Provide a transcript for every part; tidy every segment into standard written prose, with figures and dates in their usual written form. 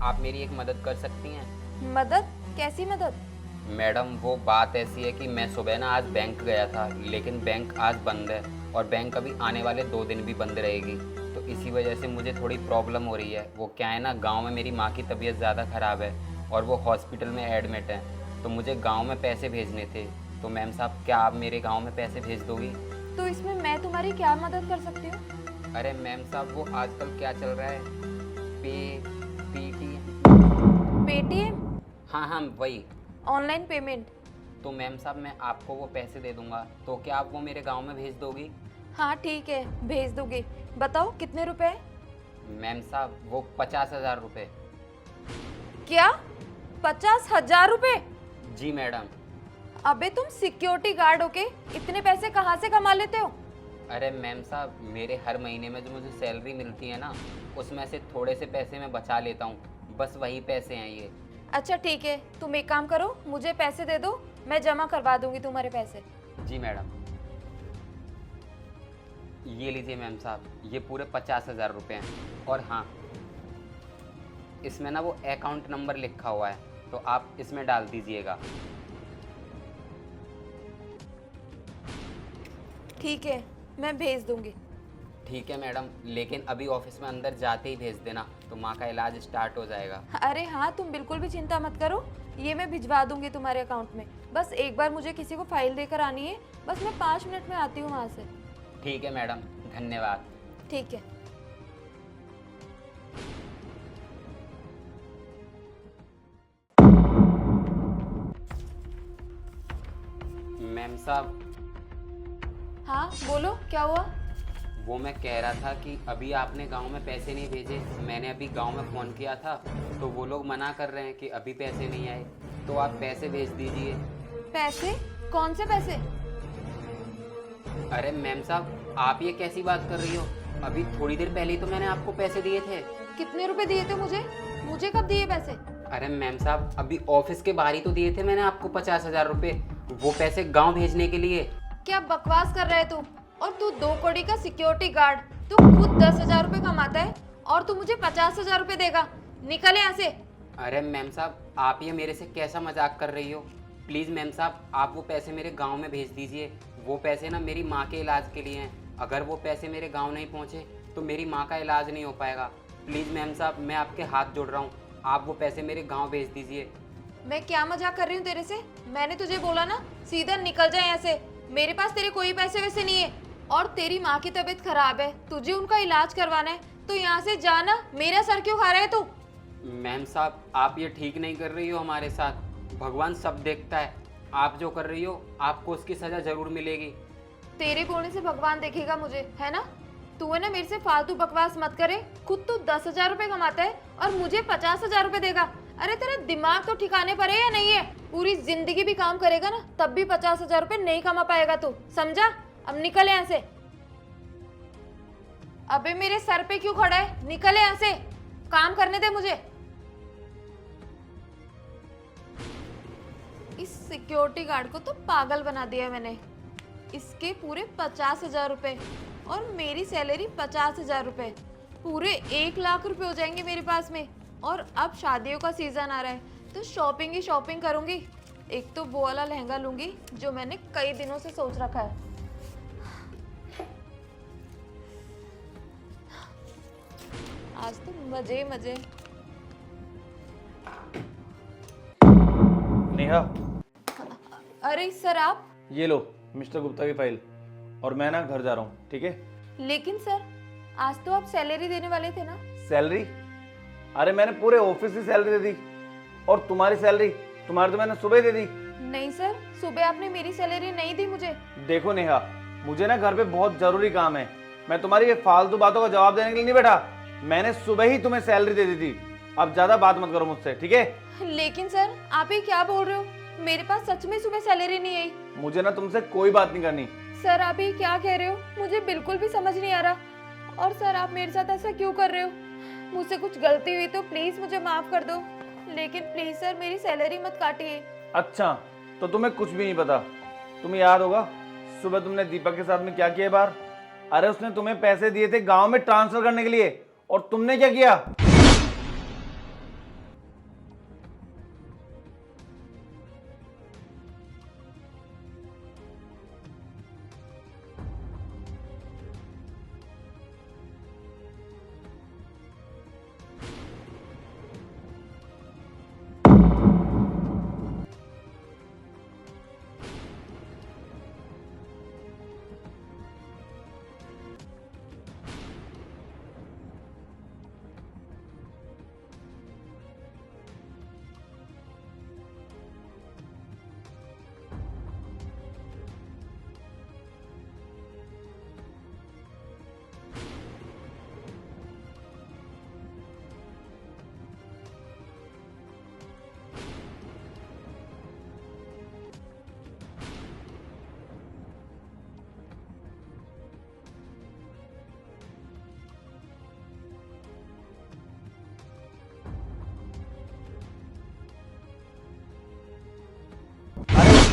आप मेरी एक मदद कर सकती हैं? मदद? कैसी मदद? मैडम वो बात ऐसी है कि मैं सुबह ना आज बैंक गया था, लेकिन बैंक आज बंद है और बैंक अभी आने वाले 2 दिन भी बंद रहेगी। तो इसी वजह से मुझे थोड़ी प्रॉब्लम हो रही है। वो क्या है ना, गांव में मेरी माँ की तबीयत ज़्यादा ख़राब है और वो हॉस्पिटल में एडमिट है। तो मुझे गांव में पैसे भेजने थे। तो मैम साहब, क्या आप मेरे गांव में पैसे भेज दोगी? तो इसमें मैं तुम्हारी क्या मदद कर सकती हूँ? अरे मैम साहब, वो आजकल क्या चल रहा है, पे पीटी। पेटीएम? हाँ हाँ, वही। Online payment? तो मैम साहब, मैं आपको वो पैसे दे दूंगा, तो क्या आप वो मेरे गांव में भेज दोगी? हाँ ठीक है, भेज दूंगी। बताओ कितने रुपए? मैम साहब वो 50,000 रुपये। क्या? 50,000 रुपए? जी मैडम। अबे तुम सिक्योरिटी गार्ड होके इतने पैसे कहाँ से कमा लेते हो? अरे मैम साहब, मेरे हर महीने में जो मुझे सैलरी मिलती है ना, उसमें से थोड़े से पैसे मैं बचा लेता हूँ। बस वही पैसे हैं ये। अच्छा ठीक है, तुम एक काम करो, मुझे पैसे दे दो, मैं जमा करवा दूंगी तुम्हारे पैसे। जी मैडम। ये लीजिए मैम साहब, ये पूरे 50,000 रुपये हैं। और हाँ, इसमें ना वो अकाउंट नंबर लिखा हुआ है, तो आप इसमें डाल दीजिएगा। ठीक है, मैं भेज दूंगी। ठीक है मैडम, लेकिन अभी ऑफिस में अंदर जाते ही भेज देना, तो माँ का इलाज स्टार्ट हो जाएगा। अरे हाँ, तुम बिल्कुल भी चिंता मत करो, ये मैं भिजवा दूंगी तुम्हारे अकाउंट में। बस एक बार मुझे किसी को फाइल देकर आनी है, बस मैं 5 मिनट में आती हूँ वहाँ से। ठीक है मैडम, धन्यवाद। ठीक है। मैम साहब, हाँ बोलो, क्या हुआ? वो मैं कह रहा था कि अभी आपने गांव में पैसे नहीं भेजे। मैंने अभी गांव में फ़ोन किया था, तो वो लोग मना कर रहे हैं कि अभी पैसे नहीं आए। तो आप पैसे भेज दीजिए। पैसे? कौन से पैसे? अरे मैम साहब, आप ये कैसी बात कर रही हो? अभी थोड़ी देर पहले ही तो मैंने आपको पैसे दिए थे। कितने रुपए दिए थे मुझे? मुझे कब दिए पैसे? अरे मैम साहब, अभी ऑफिस के बाहर ही तो दिए थे मैंने आपको 50,000 रुपये, वो पैसे गांव भेजने के लिए। क्या बकवास कर रहे तू? और तू 2 कौड़ी का सिक्योरिटी गार्ड, तू खुद 10,000 रुपए कमाता है और तू मुझे 50,000 रुपए देगा? निकल यहाँ से। अरे मैम साहब, आप ये मेरे से कैसा मजाक कर रही हो? प्लीज़ मैम साहब, आप वो पैसे मेरे गांव में भेज दीजिए। वो पैसे ना मेरी माँ के इलाज के लिए हैं। अगर वो पैसे मेरे गांव नहीं पहुँचे तो मेरी माँ का इलाज नहीं हो पाएगा। प्लीज़ मैम साहब, मैं आपके हाथ जोड़ रहा हूँ, आप वो पैसे मेरे गांव भेज दीजिए। मैं क्या मजाक कर रही हूँ तेरे से? मैंने तुझे बोला ना, सीधा निकल जाए यहाँ से। मेरे पास तेरे कोई पैसे वैसे नहीं है। और तेरी माँ की तबीयत खराब है, तुझे उनका इलाज करवाना है, तो यहाँ से जाना। मेरा सर क्यों खा रहा है तू? मैम साहब, आप ये ठीक नहीं कर रही हो हमारे साथ। भगवान सब देखता है। आप जो कर रही हो, आपको उसकी सज़ा ज़रूर मिलेगी। तेरे बोलने से भगवान देखेगा मुझे, है ना? तू है ना, मेरे से फालतू बकवास मत करे। खुद तू 10,000 रुपए कमाता है और मुझे 50,000 रुपए देगा। अरे तेरा दिमाग तो ठिकाने पर है या नहीं है? पूरी जिंदगी भी काम करेगा ना, तब भी 50,000 रुपए नहीं कमा पाएगा तू, समझा? अब निकल यहाँ से। अबे मेरे सर पे क्यों खड़ा है? निकल यहाँ से, काम करने दे मुझे। इस सिक्योरिटी गार्ड को तो पागल बना दिया मैंने। इसके पूरे 50,000 रुपए और मेरी सैलरी 50,000 रुपए, पूरे 1,00,000 रुपए हो जाएंगे मेरे पास में। और अब शादियों का सीजन आ रहा है, तो शॉपिंग ही शॉपिंग करूंगी। एक तो वो वाला लहंगा लूंगी जो मैंने कई दिनों से सोच रखा है। आज तो मजे ही मजे। नेहा, अरे सर आप? ये लो मिस्टर गुप्ता की फाइल, और मैं ना घर जा रहा हूँ, ठीक है? लेकिन सर, आज तो आप सैलरी देने वाले थे ना? सैलरी? अरे मैंने पूरे ऑफिस की सैलरी दे दी, और तुम्हारी सैलरी तुम्हारी तो मैंने सुबह ही दे दी। नहीं सर, सुबह आपने मेरी सैलरी नहीं दी मुझे। देखो नेहा, मुझे ना घर पे बहुत जरूरी काम है। मैं तुम्हारी ये फालतू बातों का जवाब देने के लिए नहीं बैठा। मैंने सुबह ही तुम्हें सैलरी दे दी थी। अब ज्यादा बात मत करो मुझसे, ठीक है? लेकिन सर, आप ये क्या बोल रहे हो? मेरे पास सच में सुबह सैलरी नहीं आई। मुझे ना तुमसे कोई बात नहीं करनी। सर आप ये क्या कह रहे हो? मुझे बिल्कुल भी समझ नहीं आ रहा। और सर आप मेरे साथ ऐसा क्यों कर रहे हो? मुझसे कुछ गलती हुई तो प्लीज मुझे माफ कर दो, लेकिन प्लीज सर मेरी सैलरी मत काटिए। अच्छा, तो तुम्हें कुछ भी नहीं पता। तुम्हें याद होगा सुबह तुमने दीपक के साथ में क्या किया बार? अरे उसने तुम्हें पैसे दिए थे गांव में ट्रांसफर करने के लिए, और तुमने क्या किया?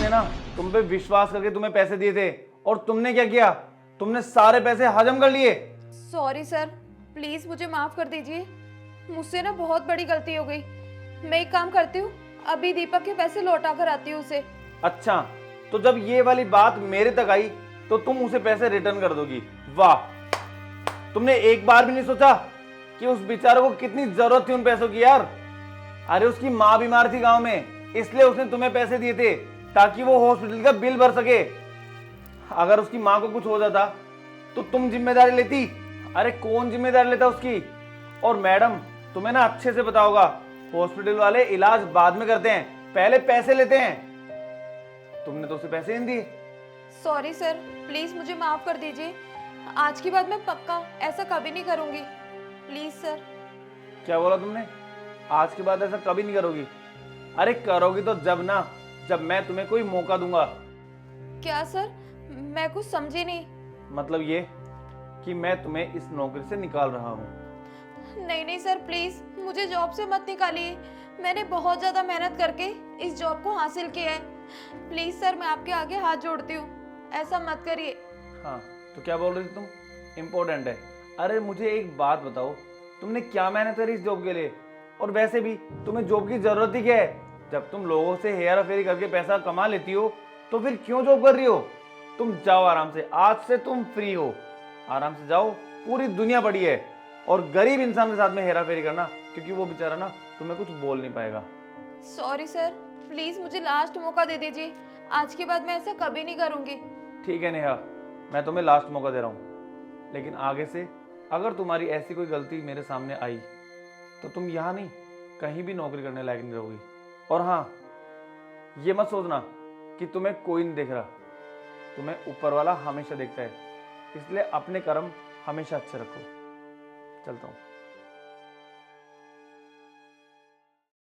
ने ना तुम पे विश्वास करके तुम्हें पैसे दिए थे, और तुमने क्या किया? तुमने सारे पैसे हजम कर लिए। सॉरी सर, प्लीज़ मुझे माफ़ कर दीजिए। मुझसे ना बहुत बड़ी गलती हो गई। मैं एक काम करती हूँ, अभी दीपक के पैसे लौटा कर आती हूँ उसे। अच्छा, तो जब ये वाली बात मेरे तक आई तो तुम उसे पैसे रिटर्न कर दोगी? वाह, तुमने एक बार भी नहीं सोचा कि उस बेचारे को कितनी जरूरत थी उन पैसों की यार। अरे उसकी माँ बीमार थी गांव में, इसलिए उसने तुम्हें पैसे दिए थे ताकि वो हॉस्पिटल का बिल भर सके। अगर उसकी माँ को कुछ हो जाता तो तुम जिम्मेदारी लेती? अरे कौन जिम्मेदारी लेता उसकी? और मैडम, तुम्हें ना अच्छे से पता होगा, हॉस्पिटल वाले इलाज बाद में करते हैं, पहले पैसे लेते हैं। तुमने तो उसे पैसे नहीं दिए। सॉरी सर, प्लीज़ मुझे माफ़ कर दीजिए। आज के बाद मैं पक्का ऐसा कभी नहीं करूँगी। Please sir. क्या बोला तुमने? आज के बाद ऐसा कभी नहीं करोगी? अरे करोगी तो जब मैं तुम्हें कोई मौका दूंगा। क्या सर? मैं कुछ समझी नहीं। मतलब ये कि मैं तुम्हें इस नौकरी से निकाल रहा हूँ। नहीं नहीं सर, प्लीज़ मुझे जॉब से मत निकालिए। मैंने बहुत ज़्यादा मेहनत करके इस जॉब को हासिल किया है। प्लीज़ सर, मैं आपके आगे हाथ जोड़ती हूँ, ऐसा मत करिए। हाँ, तो क्या बोल रही थी तुम? इम्पोर्टेंट है। अरे मुझे एक बात बताओ, तुमने क्या मेहनत करी इस जॉब के लिए? और वैसे भी तुम्हें जॉब की जरूरत ही क्या है? जब तुम लोगों से हेरा फेरी करके पैसा कमा लेती हो तो फिर क्यों जॉब कर रही हो? तुम जाओ आराम से, आज से तुम फ्री हो, आराम से जाओ। पूरी दुनिया पड़ी है, और गरीब इंसान के साथ में हेरा फेरी करना, क्योंकि वो बेचारा ना तुम्हें कुछ बोल नहीं पाएगा। सॉरी सर, प्लीज़ मुझे लास्ट मौका दे दीजिए। आज के बाद मैं ऐसा कभी नहीं करूँगी। ठीक है नेहा, मैं तुम्हें लास्ट मौका दे रहा हूँ, लेकिन आगे से अगर तुम्हारी ऐसी कोई गलती मेरे सामने आई तो तुम यहाँ नहीं, कहीं भी नौकरी करने लायक नहीं रहोगी। और हाँ, ये मत सोचना कि तुम्हें कोई नहीं देख रहा, तुम्हें ऊपर वाला हमेशा देखता है, इसलिए अपने कर्म हमेशा अच्छे रखो। चलता हूँ।